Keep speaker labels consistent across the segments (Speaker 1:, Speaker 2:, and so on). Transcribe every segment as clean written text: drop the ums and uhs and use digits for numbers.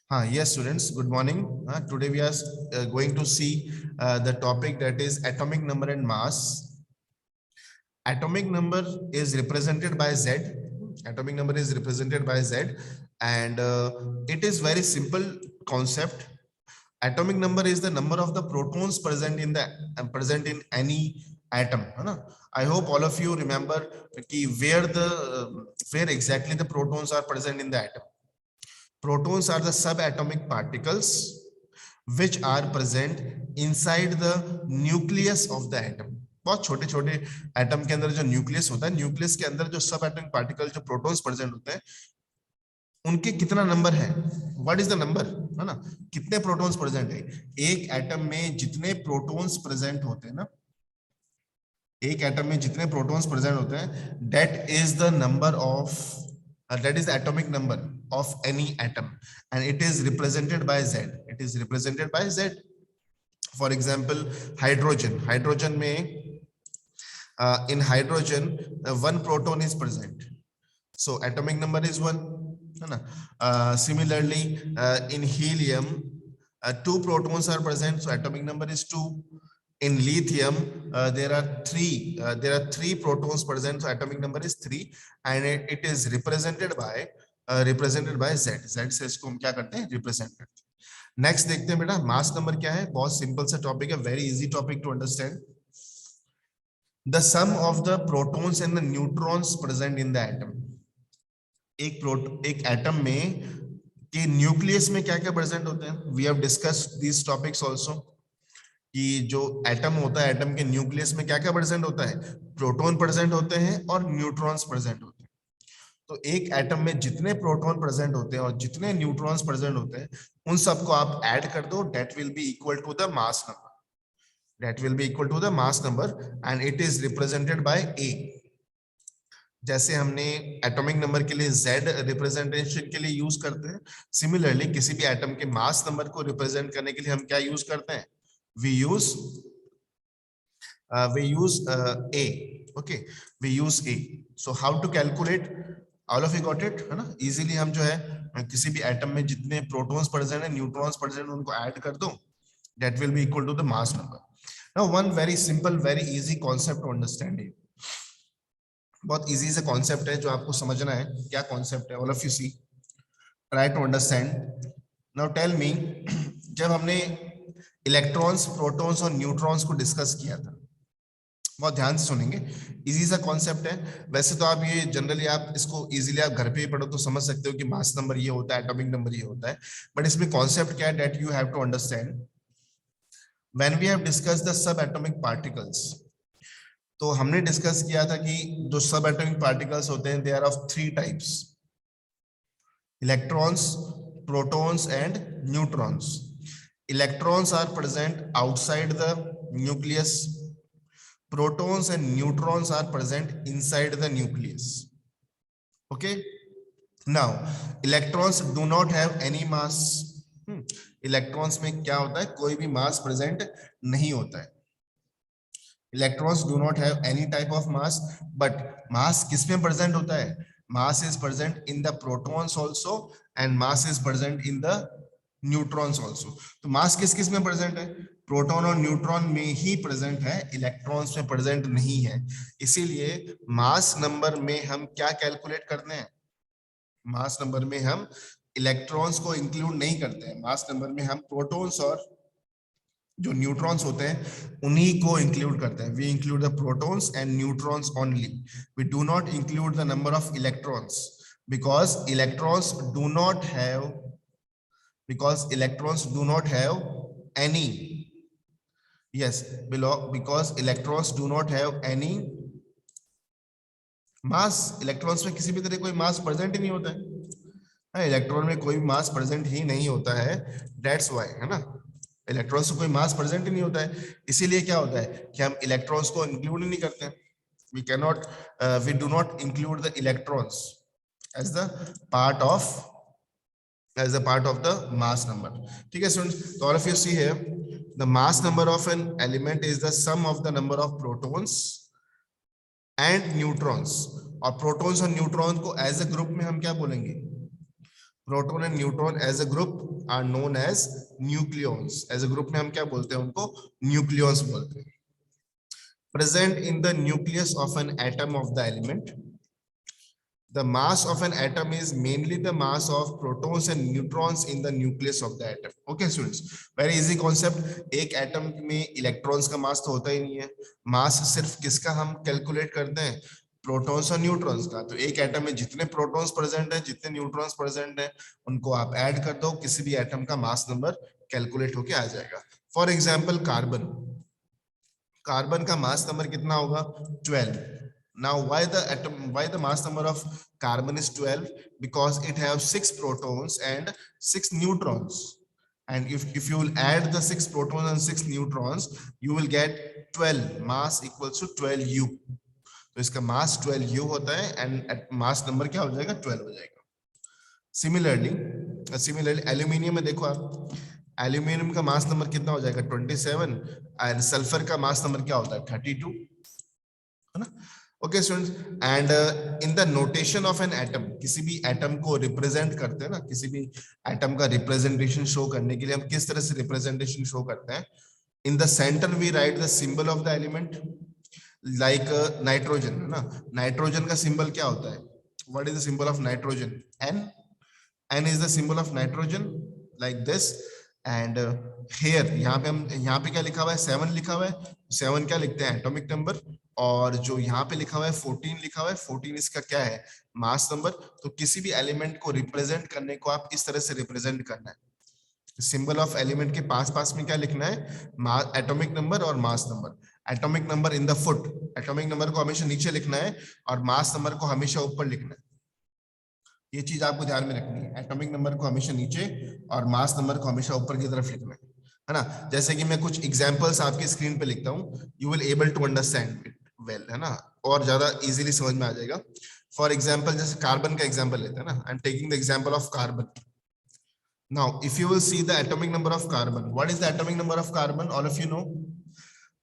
Speaker 1: Yes, students, good morning. Today we are going to see the topic that is atomic number and mass. Atomic number is represented by Z. Atomic number is represented by Z, and it is very simple concept. Atomic number is the number of the protons present in any atom. है ना? I hope all of you remember where exactly the protons are present in the atom. Protons are the subatomic particles which are present inside the nucleus of the atom. बहुत छोटे छोटे atom के अंदर जो nucleus होता है, nucleus के अंदर जो सब एटॉमिक पार्टिकल जो प्रोटॉन्स प्रेजेंट होते हैं, उनके कितना नंबर है, व्हाट इज द नंबर, है ना, कितने प्रोटॉन्स प्रेजेंट है एक एटम में, जितने प्रोटॉन्स प्रेजेंट होते हैं ना, एक एटम में जितने प्रोटॉन्स प्रेजेंट होते हैं, that is the number of that is the atomic number of any atom, and it is represented by Z. It is represented by Z. For example, hydrogen mein in hydrogen one proton is present, so atomic number is 1, है ना. Similarly, in helium two protons are present, so atomic number is 2. In lithium there are three protons present, so atomic number is 3, and it is represented by Z. Z से इसको हम क्या करते हैं, represent करते हैं. नेक्स्ट देखते हैं बेटा, मास नंबर क्या है. बहुत सिंपल सा टॉपिक है, very easy topic to understand. The sum of the protons and the neutrons present in the atom. एक एटम में के न्यूक्लियस में क्या क्या प्रेजेंट होते हैं. We have discussed these topics also, कि जो एटम होता है, एटम के न्यूक्लियस में क्या क्या प्रेजेंट होता है, प्रोटॉन प्रेजेंट होते हैं और न्यूट्रॉन्स प्रेजेंट होते हैं. तो एक एटम में जितने प्रोटॉन प्रेजेंट होते हैं और जितने न्यूट्रॉन्स प्रेजेंट होते हैं, उन सबको आप ऐड कर दो, that will be equal to the mass number. That will be equal to the mass number, and it is represented by A. जैसे हमने एटॉमिक नंबर के लिए Z रिप्रेजेंटेशन के लिए यूज करते हैं, सिमिलरली किसी भी एटम के मास नंबर को रिप्रेजेंट करने के लिए हम क्या यूज करते हैं, we use A. Okay, we use A. So how to calculate, all of you got it, है ना. इजीली हम जो है किसी भी एटम में जितने प्रोटॉन्स प्रेजेंट है, न्यूट्रॉन्स प्रेजेंट, उनको ऐड कर दो, that will be equal to the mass number. Now one very simple, very easy concept to understand it. बहुत इजी से कॉन्सेप्ट है जो आपको समझना है. क्या कॉन्सेप्ट है, all of you see, try to understand. Now tell me, जब हमने इलेक्ट्रॉन्स, प्रोटॉन्स और न्यूट्रॉन्स को डिस्कस किया था, बहुत ध्यान से सुनेंगे, इजी सा कॉन्सेप्ट है. वैसे तो आप ये जनरली आप इसको इजीली आप घर पे ही पढ़ो तो समझ सकते हो कि मास नंबर ये होता है, एटॉमिक नंबर ये होता है, बट इसमें कॉन्सेप्ट क्या है, that you have to understand. When we have discussed the sub atomic particles, तो हमने डिस्कस किया था कि जो सब एटॉमिक पार्टिकल्स होते हैं, they are of 3 types: electrons, protons and neutrons. Electrons are present outside the nucleus. Protons and neutrons are present inside the nucleus. Okay. Now, electrons do not have any mass. Electrons में क्या होता है, कोई भी mass present नहीं होता है. Electrons do not have any type of mass, but mass किस में present होता है? Mass is present in the protons also, and mass is present in the neutrons also. तो मास किस किस में प्रेजेंट है, प्रोटॉन और न्यूट्रॉन में ही प्रेजेंट है, इलेक्ट्रॉन्स में प्रेजेंट नहीं है. इसीलिए मास नंबर में हम क्या कैलकुलेट करते हैं, मास नंबर में हम इलेक्ट्रॉन्स को इंक्लूड नहीं करते हैं. मास नंबर में हम प्रोटॉन्स और जो न्यूट्रॉन्स होते हैं उन्हीं को इंक्लूड करते हैं. We include the protons and neutrons only. We do not include the number of electrons, because electrons do not have because electrons do not have any, yes, because electrons do not have any mass. electrons में किसी भी तरह कोई mass present ही नहीं होता है. Electron में कोई मास प्रेजेंट ही नहीं होता है, दैट्स व्हाई, है ना. इलेक्ट्रॉन्स में कोई मास प्रेजेंट ही नहीं होता है, इसीलिए क्या होता है कि हम इलेक्ट्रॉन्स को इंक्लूड नहीं करते हैं. We do not include the electrons as the part of the mass number. ठीक है students, so all of you see here, the mass number of an element is the sum of the number of protons and neutrons. और protons और neutrons को as a group में हम क्या बोलेंगे, proton and neutron as a group are known as nucleons. As a group में हम क्या बोलते हैं उनको? न्यूक्लियॉन्स बोलते हैं। Present in the nucleus of an atom of the element, the mass of an atom is mainly the mass of protons and neutrons in the nucleus of the atom. Okay students, very easy concept। एक atom में electrons का मास तो होता ही नहीं है, मास सिर्फ किसका हम कैलकुलेट करते हैं? प्रोटॉन्स और न्यूट्रॉन्स का। तो एक एटम में जितने प्रोटॉन्स प्रेजेंट है, जितने न्यूट्रॉन्स प्रेजेंट है, उनको आप ऐड कर दो, किसी भी एटम का मास नंबर कैलकुलेट होके आ जाएगा। फॉर एग्जाम्पल कार्बन, कार्बन का मास नंबर कितना होगा? 12। Now why the mass number of carbon is 12? Because it has 6 protons and 6 neutrons, and if you will add the 6 protons and 6 neutrons, you will get 12, mass equals to 12u। तो इसका मास 12u होता है and mass number क्या हो जाएगा? 12 हो जाएगा। Similarly aluminium में देखो आप, एल्यूमिनियम का मास नंबर कितना हो जाएगा? 27, एंड सल्फर का मास नंबर क्या होता है? 32, है ना? Okay students, and in the notation of an atom, किसी भी एटम को रिप्रेजेंट करते हैं ना, किसी भी एटम का रिप्रेजेंटेशन शो करने के लिए हम किस तरह से रिप्रेजेंटेशन शो करते हैं? In the centre we write the symbol of the element, like nitrogen, है ना? नाइट्रोजन का सिंबल क्या होता है? What is the symbol of nitrogen? N. N is the symbol of nitrogen like this, and here यहाँ पे हम, यहाँ पे क्या लिखा हुआ है? 7 लिखा हुआ है। 7 क्या लिखते हैं? Atomic number. और जो यहाँ पे लिखा हुआ है 14 लिखा हुआ है, 14 इसका क्या है? Mass number. तो किसी भी एलिमेंट को रिप्रेजेंट करने को आप इस तरह से रिप्रेजेंट करना है। सिंबल ऑफ एलिमेंट के पास पास में क्या लिखना है? एटॉमिक नंबर और mass number. Atomic number in the foot, atomic number को हमेशा नीचे लिखना है और मास नंबर को हमेशा ऊपर लिखना है। ये चीज आपको ध्यान में रखनी है, एटॉमिक नंबर को हमेशा नीचे और मास नंबर को हमेशा ऊपर की तरफ लिखना है ना? जैसे कि मैं कुछ एग्जांपल्स आपकी स्क्रीन पे लिखता हूँ, you will able to understand it well, है ना? और ज्यादा इजीली समझ में आ जाएगा। फॉर एग्जांपल जैसे कार्बन का एग्जांपल लेते हैं ना, I am taking the example of carbon. Now if you will see the atomic number of carbon, what is the atomic number of carbon? All of you know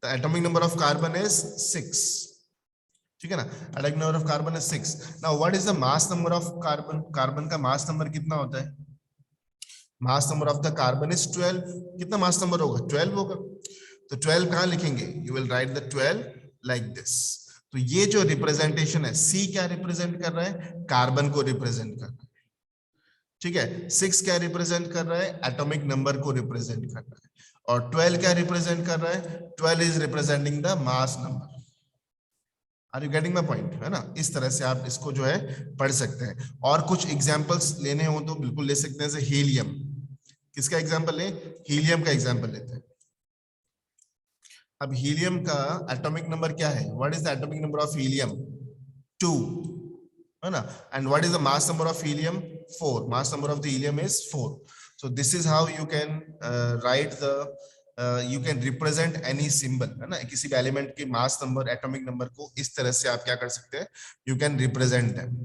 Speaker 1: the atomic number of carbon is 6, ठीक है ना? Atomic number of carbon is 6। Now what is the mass number of carbon? Carbon का mass number कितना होता है? Mass number of the carbon is 12। कितना mass number होगा? 12 होगा। तो 12 कहां लिखेंगे? You will write the 12 like this. तो ये जो रिप्रेजेंटेशन है, सी क्या रिप्रेजेंट कर रहा है? कार्बन को रिप्रेजेंट कर रहा है, ठीक है? 6 क्या रिप्रेजेंट कर रहा है? एटॉमिक नंबर को रिप्रेजेंट कर रहा है। और 12 क्या रिप्रेजेंट कर रहा है? 12 is representing the mass number. Are you getting my point, है ना? इस तरह से आप इसको जो है पढ़ सकते हैं। और कुछ एग्जांपल्स लेने हो तो बिल्कुल ले सकते हैं, जैसे हीलियम। किसका एग्जांपल लें? हीलियम का एग्जांपल लेते हैं। अब हीलियम का एटॉमिक नंबर क्या है? What is the atomic number of helium? 2, है ना? And what is the mass number of helium? 4। Mass number of the helium is 4। So this is how you can write the, you can represent any symbol, है ना? किसी भी element के mass number, atomic number को इस तरह से आप क्या कर सकते हैं? You can represent them.